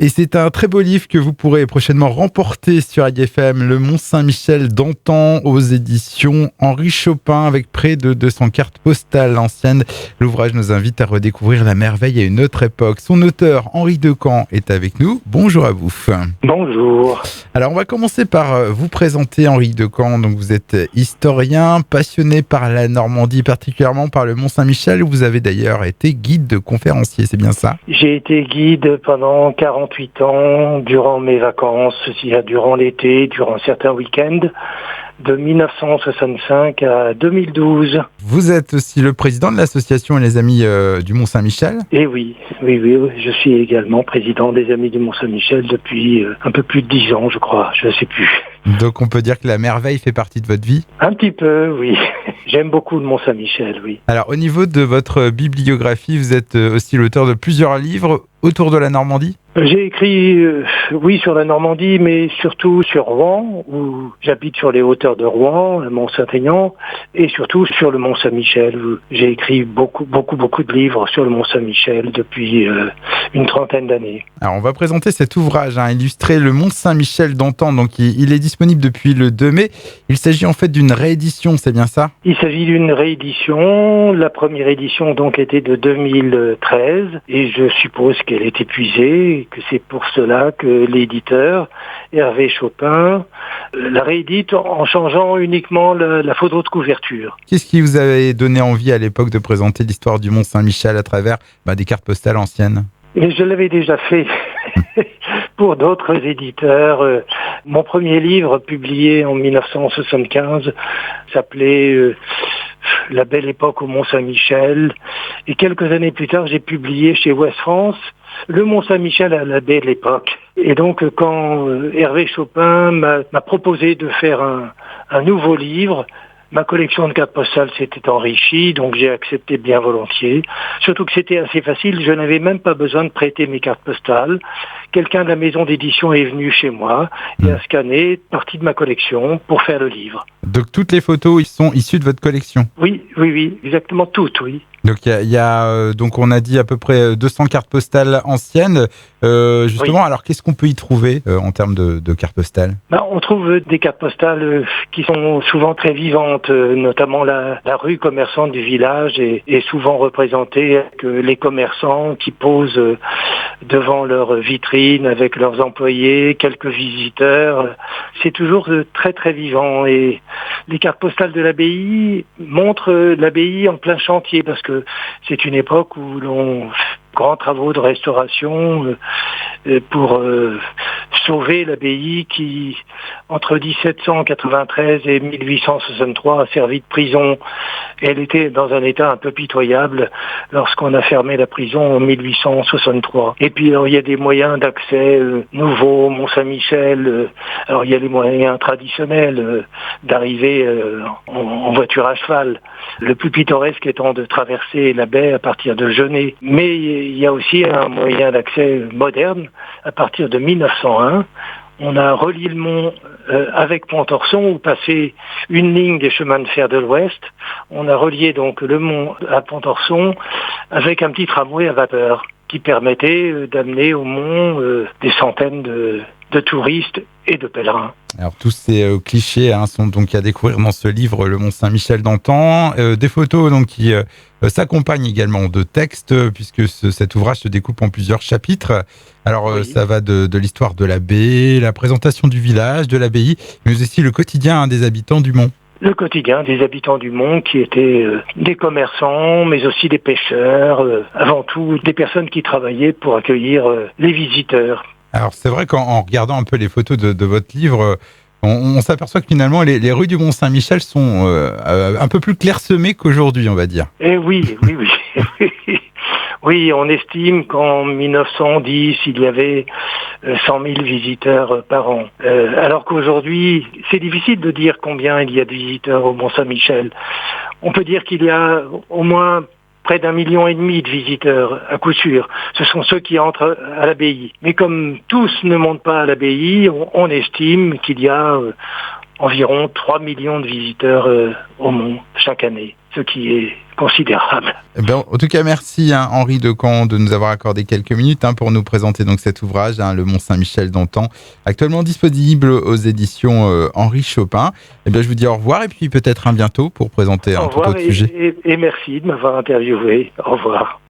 Et c'est un très beau livre que vous pourrez prochainement remporter sur IFM, Le Mont-Saint-Michel d'antan aux éditions Henri Chopin avec près de 200 cartes postales anciennes. L'ouvrage nous invite à redécouvrir la merveille à une autre époque. Son auteur, Henri Decamps, est avec nous. Bonjour à vous. Bonjour. Alors on va commencer par vous présenter Henri Decamps. Donc vous êtes historien, passionné par la Normandie, particulièrement par le Mont-Saint-Michel, où vous avez d'ailleurs été guide de conférencier, c'est bien ça? J'ai été guide pendant 48 ans, durant mes vacances, c'est-à-dire durant l'été, durant certains week-ends, de 1965 à 2012. Vous êtes aussi le président de l'association et les Amis du Mont-Saint-Michel. Et oui, je suis également président des Amis du Mont-Saint-Michel depuis un peu plus de 10 ans, je crois, je ne sais plus. Donc on peut dire que la merveille fait partie de votre vie? Un petit peu, oui. J'aime beaucoup le Mont-Saint-Michel, oui. Alors au niveau de votre bibliographie, vous êtes aussi l'auteur de plusieurs livres autour de la Normandie? J'ai écrit, oui, sur la Normandie, mais surtout sur Rouen, où j'habite sur les hauteurs de Rouen, le Mont-Saint-Aignan, et surtout sur le Mont-Saint-Michel. J'ai écrit beaucoup de livres sur le Mont-Saint-Michel depuis une trentaine d'années. Alors on va présenter cet ouvrage illustré Le Mont-Saint-Michel d'antan. Donc il est disponible depuis le 2 mai. Il s'agit en fait d'une réédition, c'est bien ça? Il s'agit d'une réédition. La première édition donc était de 2013, et je suppose qu'elle est épuisée, et que c'est pour cela que l'éditeur, Hervé Chopin, la réédite en changeant uniquement la photo de couverture. Qu'est-ce qui vous avait donné envie à l'époque de présenter l'histoire du Mont-Saint-Michel à travers des cartes postales anciennes? Et je l'avais déjà fait pour d'autres éditeurs. Mon premier livre, publié en 1975, s'appelait La belle époque au Mont-Saint-Michel. Et quelques années plus tard, j'ai publié chez Ouest France Le Mont-Saint-Michel à la belle époque. Et donc, quand Hervé Chopin m'a proposé de faire un nouveau livre, ma collection de cartes postales s'était enrichie, donc j'ai accepté bien volontiers. Surtout que c'était assez facile, je n'avais même pas besoin de prêter mes cartes postales. Quelqu'un de la maison d'édition est venu chez moi et a scanné partie de ma collection pour faire le livre. Donc toutes les photos sont issues de votre collection? Oui, exactement toutes, oui. Donc il y a donc on a dit à peu près 200 cartes postales anciennes. Justement, oui. Alors qu'est-ce qu'on peut y trouver en termes de cartes postales? On trouve des cartes postales qui sont souvent très vivantes, notamment la rue commerçante du village est souvent représentée avec les commerçants qui posent devant leur vitrine avec leurs employés, quelques visiteurs. C'est toujours très très vivant, et les cartes postales de l'abbaye montrent l'abbaye en plein chantier, parce que c'est une époque où l'on grands travaux de restauration pour sauver l'abbaye qui, entre 1793 et 1863, a servi de prison. Elle était dans un état un peu pitoyable lorsqu'on a fermé la prison en 1863. Et puis alors, il y a des moyens d'accès nouveaux au Mont-Saint-Michel. Alors il y a les moyens traditionnels d'arriver en voiture à cheval. Le plus pittoresque étant de traverser la baie à partir de Genêt. Mais il y a aussi un moyen d'accès moderne. À partir de 1901, on a relié le mont avec Pontorson, où passait une ligne des chemins de fer de l'Ouest. On a relié donc le mont à Pontorson avec un petit tramway à vapeur qui permettait d'amener au mont des centaines de touristes et de pèlerins. Alors tous ces clichés sont donc à découvrir dans ce livre Le Mont-Saint-Michel d'antan, des photos donc qui s'accompagnent également de textes, puisque cet ouvrage se découpe en plusieurs chapitres. Alors oui. Ça va de l'histoire de la baie, la présentation du village, de l'abbaye, mais aussi le quotidien des habitants du Mont. Le quotidien des habitants du Mont, qui étaient des commerçants, mais aussi des pêcheurs, avant tout des personnes qui travaillaient pour accueillir les visiteurs. Alors c'est vrai qu'en regardant un peu les photos de votre livre, on s'aperçoit que finalement les rues du Mont-Saint-Michel sont un peu plus clairsemées qu'aujourd'hui, on va dire. Eh oui. Oui, on estime qu'en 1910, il y avait 100 000 visiteurs par an. Alors qu'aujourd'hui, c'est difficile de dire combien il y a de visiteurs au Mont-Saint-Michel. On peut dire qu'il y a au moins près d'1,5 million de visiteurs, à coup sûr. Ce sont ceux qui entrent à l'abbaye. Mais comme tous ne montent pas à l'abbaye, on estime qu'il y a environ 3 millions de visiteurs au Mont chaque année, ce qui est considérable. En tout cas, merci Henri Decamps de nous avoir accordé quelques minutes pour nous présenter donc cet ouvrage, Le Mont Saint-Michel d'antan, actuellement disponible aux éditions Henri Chopin. Je vous dis au revoir et puis peut-être à bientôt pour présenter un tout autre sujet. Et merci de m'avoir interviewé. Au revoir.